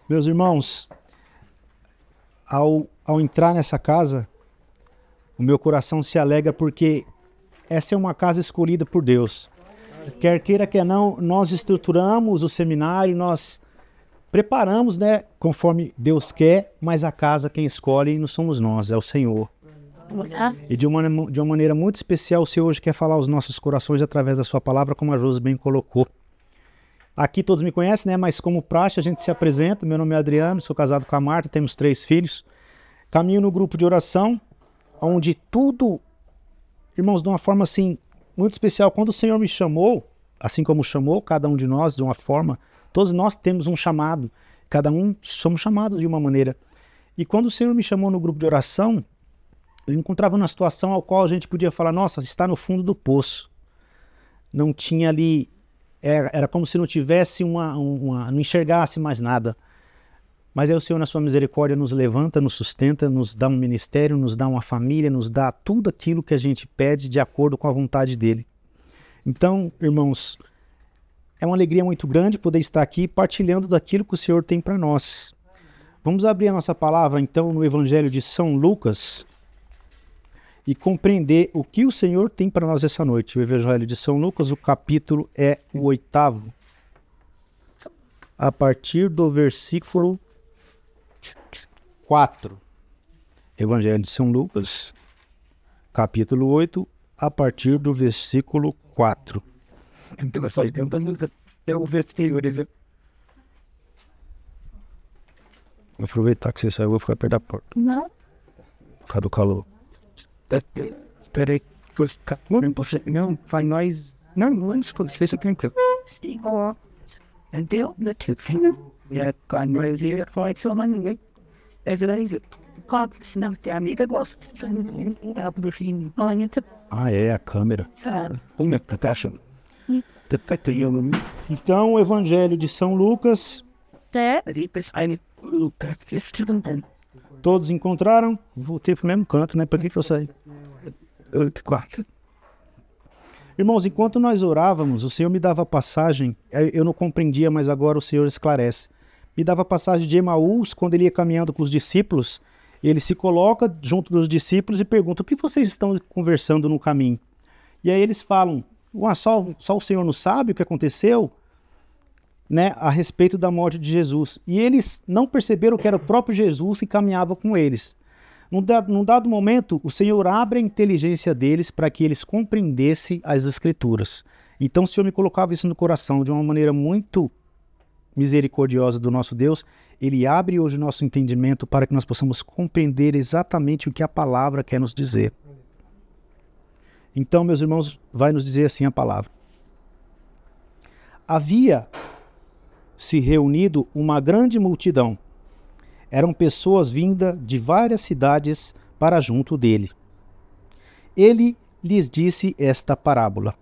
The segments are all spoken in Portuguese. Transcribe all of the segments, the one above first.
Meus irmãos, ao entrar nessa casa, o meu coração se alegra porque essa é uma casa escolhida por Deus. Quer queira, quer não, nós estruturamos o seminário, nós preparamos, né, conforme Deus quer, mas a casa quem escolhe não somos nós, é o Senhor. E de uma maneira muito especial, o Senhor hoje quer falar aos nossos corações através da sua palavra, como a Josi bem colocou. Aqui todos me conhecem, né? Mas como praxe a gente se apresenta. Meu nome é Adriano, sou casado com a Marta, temos 3 filhos. Caminho no grupo de oração, onde tudo, irmãos, de uma forma assim, muito especial. Quando o Senhor me chamou, assim como chamou cada um de nós de uma forma, todos nós temos um chamado, cada um somos chamados de uma maneira. E quando o Senhor me chamou no grupo de oração, eu encontrava uma situação ao qual a gente podia falar, nossa, está no fundo do poço. Não tinha ali... Era como se não tivesse não enxergasse mais nada. Mas aí o Senhor, na sua misericórdia, nos levanta, nos sustenta, nos dá um ministério, nos dá uma família, nos dá tudo aquilo que a gente pede de acordo com a vontade dEle. Então, irmãos, é uma alegria muito grande poder estar aqui partilhando daquilo que o Senhor tem para nós. Vamos abrir a nossa palavra, então, no Evangelho de São Lucas e compreender o que o Senhor tem para nós essa noite. O Evangelho de São Lucas, o capítulo é o 8º, a partir do versículo 4. Evangelho de São Lucas, capítulo 8, a partir do versículo 4. Vou aproveitar que você saiu, vou ficar perto da porta. Não. Por causa do calor. Espera aí, não, vai nós. Não, vamos escolher isso aqui. Entendeu? É, quando nós ia falar só mais ninguém. É verdade. Claro, senão tem amiga gosta de Ah, é, a câmera. sabe? Então, o Evangelho de São Lucas, todos encontraram? Voltei pro mesmo canto, né? Para que eu saí? Irmãos, enquanto nós orávamos, o Senhor me dava passagem, eu não compreendia, mas agora o Senhor esclarece. Me dava passagem de Emaús, quando ele ia caminhando com os discípulos, ele se coloca junto dos discípulos e pergunta, o que vocês estão conversando no caminho? E aí eles falam, só o Senhor não sabe o que aconteceu, né, a respeito da morte de Jesus. E eles não perceberam que era o próprio Jesus que caminhava com eles. Num dado momento, o Senhor abre a inteligência deles para que eles compreendessem as Escrituras. Então o Senhor me colocava isso no coração de uma maneira muito misericordiosa do nosso Deus. Ele abre hoje o nosso entendimento para que nós possamos compreender exatamente o que a palavra quer nos dizer. Então, meus irmãos, vai nos dizer assim a palavra. Havia se reunido uma grande multidão. Eram pessoas vindas de várias cidades para junto dele. Ele lhes disse esta parábola.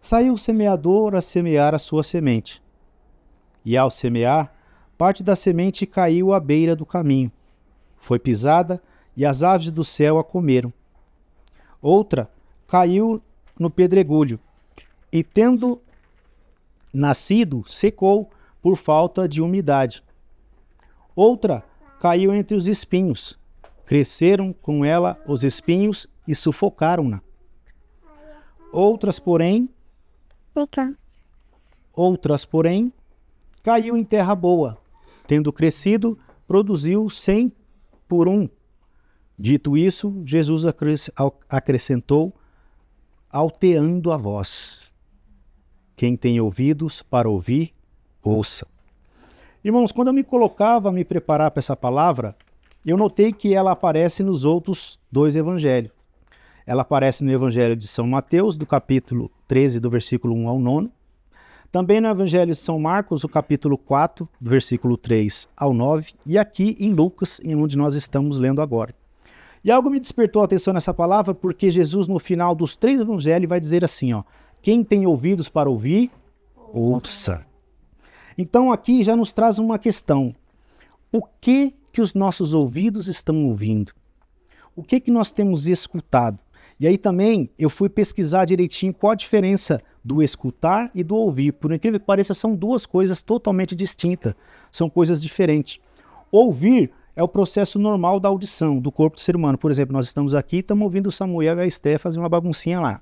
Saiu o semeador a semear a sua semente. E ao semear, parte da semente caiu à beira do caminho. Foi pisada e as aves do céu a comeram. Outra caiu no pedregulho e, tendo nascido, secou por falta de umidade. Outra caiu entre os espinhos. Cresceram com ela os espinhos e sufocaram-na. Outras, porém, caiu em terra boa. Tendo crescido, produziu 100 por 1. Dito isso, Jesus acrescentou, alteando a voz. Quem tem ouvidos para ouvir, ouça. Irmãos, quando eu me colocava a me preparar para essa palavra, eu notei que ela aparece nos outros 2 evangelhos. Ela aparece no Evangelho de São Mateus, do capítulo 13, do versículo 1 ao 9. Também no Evangelho de São Marcos, o capítulo 4, do versículo 3 ao 9. E aqui em Lucas, em onde nós estamos lendo agora. E algo me despertou a atenção nessa palavra, porque Jesus, no final dos 3 evangelhos, vai dizer assim, ó, quem tem ouvidos para ouvir, ouça. Então aqui já nos traz uma questão. O que os nossos ouvidos estão ouvindo? O que nós temos escutado? E aí também eu fui pesquisar direitinho qual a diferença do escutar e do ouvir. Por incrível que pareça, são duas coisas totalmente distintas. São coisas diferentes. Ouvir é o processo normal da audição do corpo do ser humano. Por exemplo, nós estamos aqui e estamos ouvindo o Samuel e a Esté fazer uma baguncinha lá.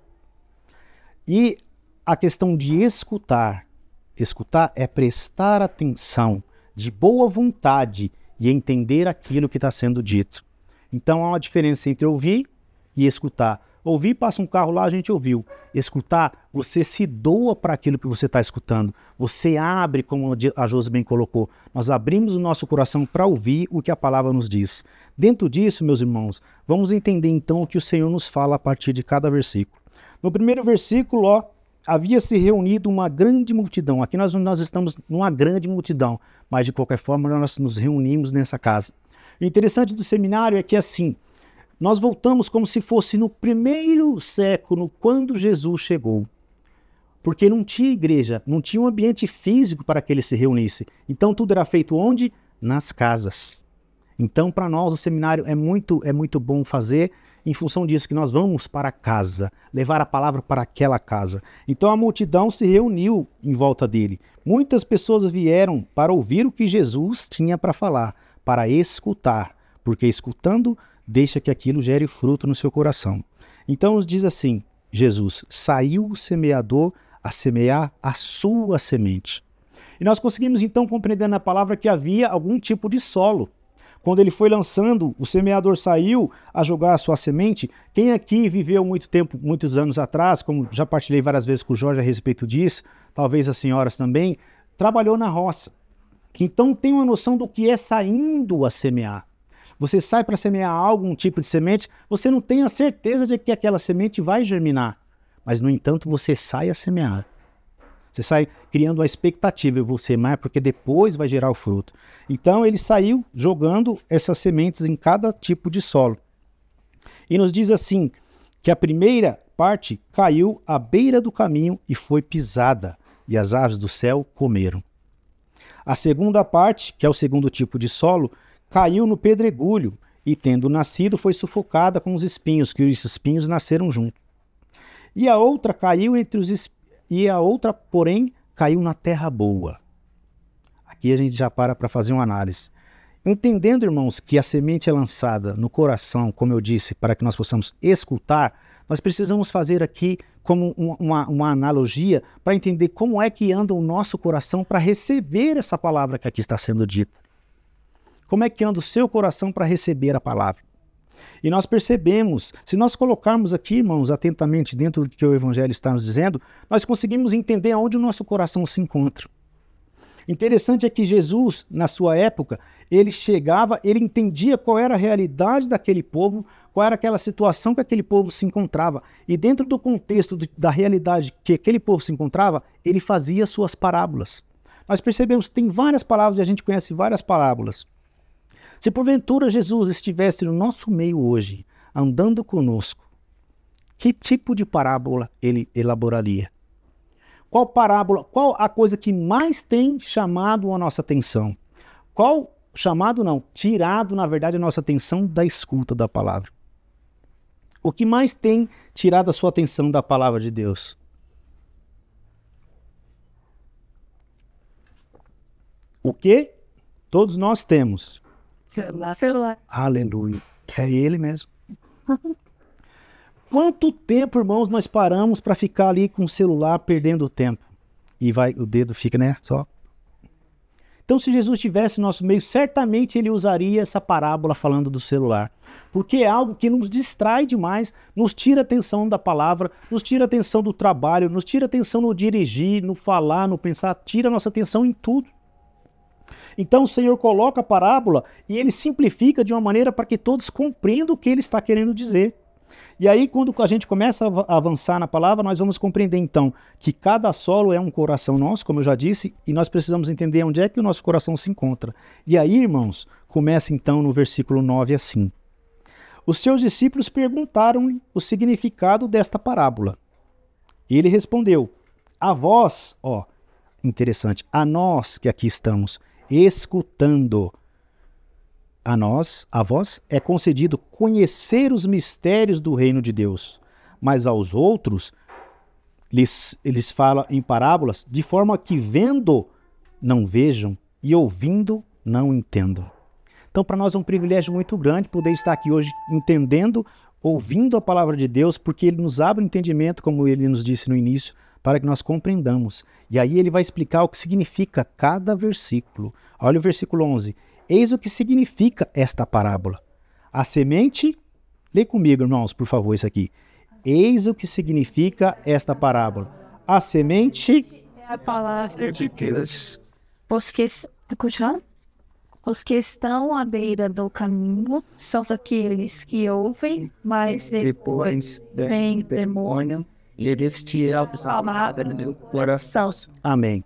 E a questão de escutar. Escutar é prestar atenção de boa vontade e entender aquilo que está sendo dito. Então há uma diferença entre ouvir e escutar. Ouvir, passa um carro lá, a gente ouviu. Escutar, você se doa para aquilo que você está escutando. Você abre, como a Josi bem colocou. Nós abrimos o nosso coração para ouvir o que a palavra nos diz. Dentro disso, meus irmãos, vamos entender então o que o Senhor nos fala a partir de cada versículo. No primeiro versículo, havia se reunido uma grande multidão. Aqui nós estamos numa grande multidão, mas de qualquer forma nós nos reunimos nessa casa. O interessante do seminário é que assim, nós voltamos como se fosse no primeiro século, quando Jesus chegou. Porque não tinha igreja, não tinha um ambiente físico para que ele se reunisse. Então tudo era feito onde? Nas casas. Então para nós o seminário é muito bom fazer em função disso, que nós vamos para casa, levar a palavra para aquela casa. Então a multidão se reuniu em volta dele. Muitas pessoas vieram para ouvir o que Jesus tinha para falar, para escutar, porque escutando deixa que aquilo gere fruto no seu coração. Então nos diz assim, Jesus, saiu o semeador a semear a sua semente. E nós conseguimos então compreender na palavra que havia algum tipo de solo. Quando ele foi lançando, o semeador saiu a jogar a sua semente. Quem aqui viveu muito tempo, muitos anos atrás, como já partilhei várias vezes com o Jorge a respeito disso, talvez as senhoras também, trabalhou na roça. Então tem uma noção do que é saindo a semear. Você sai para semear algum tipo de semente, você não tem a certeza de que aquela semente vai germinar. Mas, no entanto, você sai a semear. Você sai criando a expectativa, eu vou semear porque depois vai gerar o fruto. Então ele saiu jogando essas sementes em cada tipo de solo. E nos diz assim, que a primeira parte caiu à beira do caminho e foi pisada, e as aves do céu comeram. A segunda parte, que é o segundo tipo de solo, caiu no pedregulho, e tendo nascido foi sufocada com os espinhos, que os espinhos nasceram junto. E a outra caiu entre os espinhos, e a outra, porém, caiu na terra boa. Aqui a gente já para fazer uma análise. Entendendo, irmãos, que a semente é lançada no coração, como eu disse, para que nós possamos escutar, nós precisamos fazer aqui como uma analogia para entender como é que anda o nosso coração para receber essa palavra que aqui está sendo dita. Como é que anda o seu coração para receber a palavra? E nós percebemos, se nós colocarmos aqui, irmãos, atentamente dentro do que o Evangelho está nos dizendo, nós conseguimos entender aonde o nosso coração se encontra. Interessante é que Jesus, na sua época, ele chegava, ele entendia qual era a realidade daquele povo, qual era aquela situação que aquele povo se encontrava. E dentro do contexto da realidade que aquele povo se encontrava, ele fazia suas parábolas. Nós percebemos que tem várias palavras e a gente conhece várias parábolas. Se porventura Jesus estivesse no nosso meio hoje, andando conosco, que tipo de parábola ele elaboraria? Qual parábola, qual a coisa que mais tem chamado a nossa atenção? Qual chamado não, tirado na verdade a nossa atenção da escuta da palavra? O que mais tem tirado a sua atenção da palavra de Deus? O que todos nós temos? Celular. Aleluia. É ele mesmo. Quanto tempo, irmãos, nós paramos para ficar ali com o celular perdendo o tempo? E o dedo fica, né? Só. Então, se Jesus estivesse no nosso meio, certamente ele usaria essa parábola falando do celular. Porque é algo que nos distrai demais, nos tira a atenção da palavra, nos tira a atenção do trabalho, nos tira a atenção no dirigir, no falar, no pensar, tira a nossa atenção em tudo. Então o Senhor coloca a parábola e ele simplifica de uma maneira para que todos compreendam o que ele está querendo dizer. E aí quando a gente começa a avançar na palavra, nós vamos compreender então que cada solo é um coração nosso, como eu já disse, e nós precisamos entender onde é que o nosso coração se encontra. E aí, irmãos, começa então no versículo 9 assim. Os seus discípulos perguntaram-lhe o significado desta parábola. E ele respondeu, a vós, interessante, a nós que aqui estamos, escutando. A vós é concedido conhecer os mistérios do reino de Deus, mas aos outros eles falam em parábolas, de forma que vendo não vejam e ouvindo não entendam. Então, para nós é um privilégio muito grande poder estar aqui hoje entendendo, ouvindo a palavra de Deus, porque ele nos abre o entendimento, como ele nos disse no início, para que nós compreendamos. E aí ele vai explicar o que significa cada versículo. Olha o versículo 11. Eis o que significa esta parábola. A semente... Lê comigo, irmãos, por favor, isso aqui. Eis o que significa esta parábola. A semente... É a palavra de Deus. Os que estão à beira do caminho são aqueles que ouvem, mas depois vem o demônio e eles tiram a palavra do coração. Amém.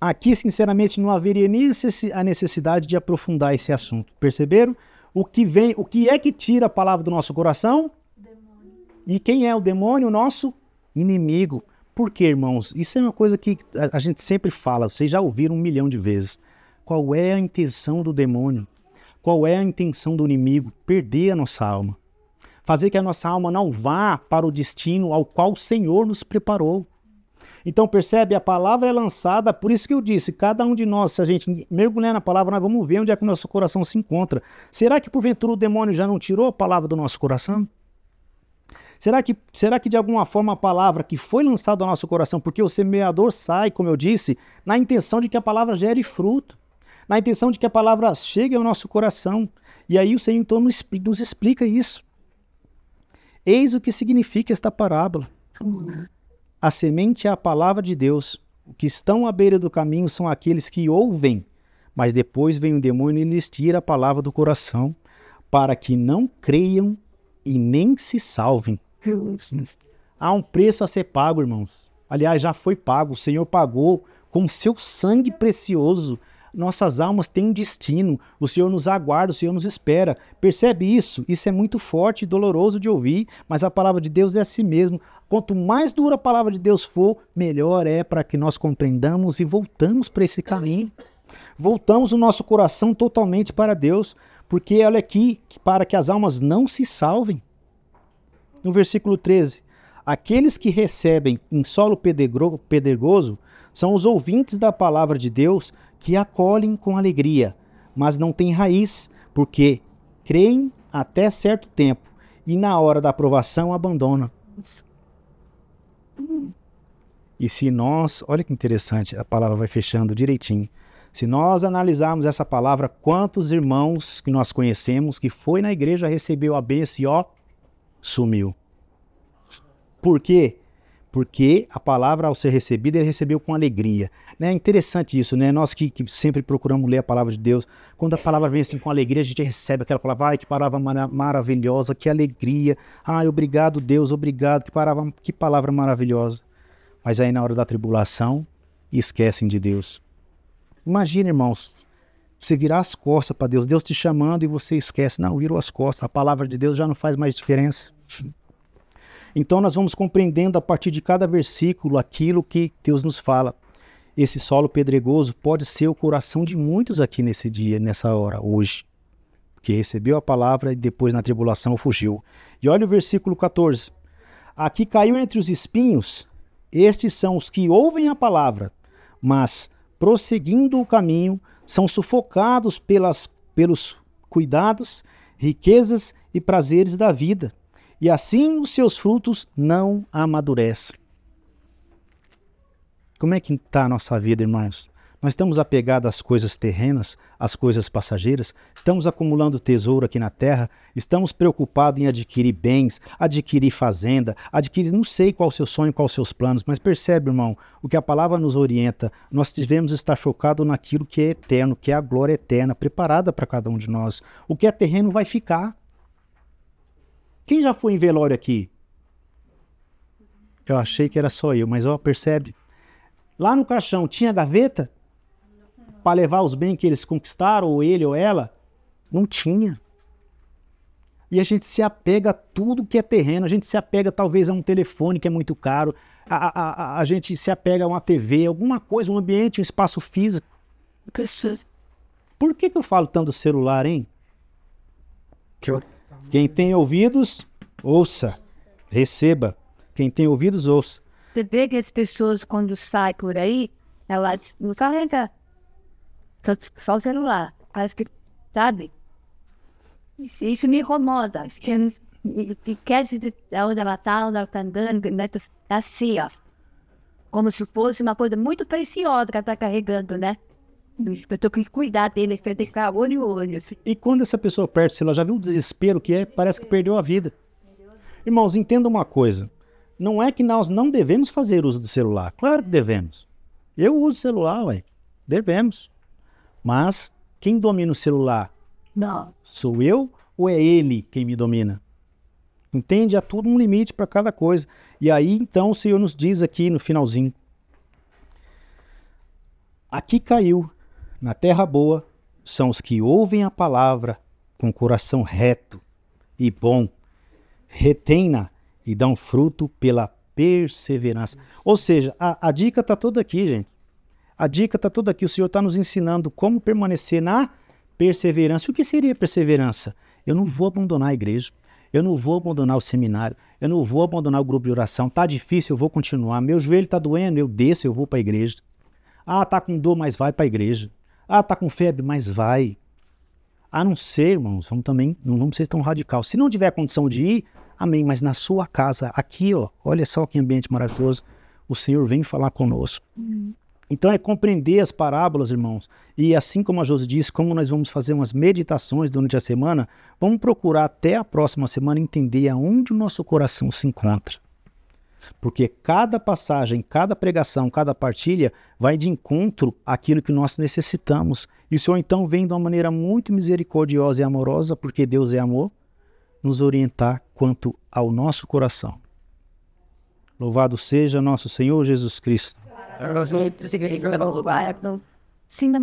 Aqui, sinceramente, não haveria nem a necessidade de aprofundar esse assunto. Perceberam? O que é que tira a palavra do nosso coração? Demônio. E quem é o demônio? O nosso inimigo. Por quê, irmãos? Isso é uma coisa que a gente sempre fala, vocês já ouviram 1 milhão de vezes. Qual é a intenção do demônio? Qual é a intenção do inimigo? Perder a nossa alma. Fazer que a nossa alma não vá para o destino ao qual o Senhor nos preparou. Então percebe, a palavra é lançada, por isso que eu disse, cada um de nós, se a gente mergulhar na palavra, nós vamos ver onde é que o nosso coração se encontra. Será que porventura o demônio já não tirou a palavra do nosso coração? Será que de alguma forma a palavra que foi lançada ao nosso coração, porque o semeador sai, como eu disse, na intenção de que a palavra gere fruto, na intenção de que a palavra chegue ao nosso coração. E aí o Senhor então nos explica isso. Eis o que significa esta parábola. A semente é a palavra de Deus. O que estão à beira do caminho são aqueles que ouvem, mas depois vem o demônio e lhes tira a palavra do coração, para que não creiam e nem se salvem. Há um preço a ser pago, irmãos. Aliás, já foi pago. O Senhor pagou com seu sangue precioso. Nossas almas têm um destino. O Senhor nos aguarda, o Senhor nos espera. Percebe isso? Isso é muito forte e doloroso de ouvir, mas a palavra de Deus é assim mesmo. Quanto mais dura a palavra de Deus for, melhor é para que nós compreendamos e voltamos para esse caminho. Voltamos o nosso coração totalmente para Deus, porque olha aqui, para que as almas não se salvem. No versículo 13, aqueles que recebem em solo pedregoso são os ouvintes da palavra de Deus que acolhem com alegria, mas não têm raiz, porque creem até certo tempo e na hora da aprovação abandonam. E se nós, olha que interessante, a palavra vai fechando direitinho. Se nós analisarmos essa palavra, quantos irmãos que nós conhecemos que foi na igreja, recebeu a bênção e ó, sumiu. Por quê? Porque a palavra, ao ser recebida, ele recebeu com alegria. É interessante isso, né? Nós que sempre procuramos ler a palavra de Deus, quando a palavra vem assim com alegria, a gente recebe aquela palavra, ai, que palavra maravilhosa, que alegria, ai, obrigado Deus, obrigado, que palavra maravilhosa. Mas aí na hora da tribulação, esquecem de Deus. Imagina, irmãos, você virar as costas para Deus, Deus te chamando e você esquece. Não, virou as costas, a palavra de Deus já não faz mais diferença. Então nós vamos compreendendo a partir de cada versículo aquilo que Deus nos fala. Esse solo pedregoso pode ser o coração de muitos aqui nesse dia, nessa hora, hoje. Que recebeu a palavra e depois na tribulação fugiu. E olha o versículo 14. Aqui caiu entre os espinhos, estes são os que ouvem a palavra, mas prosseguindo o caminho, são sufocados pelos cuidados, riquezas e prazeres da vida. E assim os seus frutos não amadurecem. Como é que está a nossa vida, irmãos? Nós estamos apegados às coisas terrenas, às coisas passageiras, estamos acumulando tesouro aqui na terra, estamos preocupados em adquirir bens, adquirir fazenda, adquirir, não sei qual o seu sonho, qual os seus planos, mas percebe, irmão, o que a palavra nos orienta, nós devemos estar focados naquilo que é eterno, que é a glória eterna, preparada para cada um de nós. O que é terreno vai ficar. Quem já foi em velório aqui? Eu achei que era só eu, mas ó, percebe? Lá no caixão tinha gaveta para levar os bens que eles conquistaram, ou ele ou ela? Não tinha. E a gente se apega a tudo que é terreno, a gente se apega talvez a um telefone que é muito caro, a gente se apega a uma TV, alguma coisa, um ambiente, um espaço físico. Por que eu falo tanto do celular, hein? Quem tem ouvidos, Ouça, receba. Quem tem ouvidos, ouça. Você vê que as pessoas, quando saem por aí, elas não carregam só o celular. Parece que, sabe? Isso me incomoda. Esquece de onde ela está andando, né? Assim, ó. Como se fosse uma coisa muito preciosa que ela está carregando, né? Eu tenho que cuidar dele, tem que ficar olho em olho. Assim. E quando essa pessoa perde o celular, já viu o desespero que é? Parece que perdeu a vida. Irmãos, entenda uma coisa. Não é que nós não devemos fazer uso do celular. Claro que devemos. Eu uso o celular, ué. Devemos. Mas quem domina o celular? Não. Sou eu ou é ele quem me domina? Entende? Há tudo um limite para cada coisa. E aí, então, o Senhor nos diz aqui no finalzinho. Aqui caiu, na terra boa, são os que ouvem a palavra com coração reto e bom, retém-na e dão fruto pela perseverança. Ou seja, a dica está toda aqui, gente. A dica está toda aqui. O Senhor está nos ensinando como permanecer na perseverança. O que seria perseverança? Eu não vou abandonar a igreja. Eu não vou abandonar o seminário. Eu não vou abandonar o grupo de oração. Está difícil, eu vou continuar. Meu joelho está doendo, eu desço, eu vou para a igreja. Ah, está com dor, mas vai para a igreja. Ah, está com febre, mas vai. A não ser, irmãos, não vamos ser tão radical. Se não tiver condição de ir, amém, mas na sua casa, aqui, ó, olha só que ambiente maravilhoso, o Senhor vem falar conosco. Então é compreender as parábolas, irmãos, e assim como a Josi disse, como nós vamos fazer umas meditações durante a semana, vamos procurar até a próxima semana entender aonde o nosso coração se encontra. Porque cada passagem, cada pregação, cada partilha vai de encontro àquilo que nós necessitamos. E o Senhor então vem de uma maneira muito misericordiosa e amorosa, porque Deus é amor, nos orientar quanto ao nosso coração. Louvado seja nosso Senhor Jesus Cristo. Sim,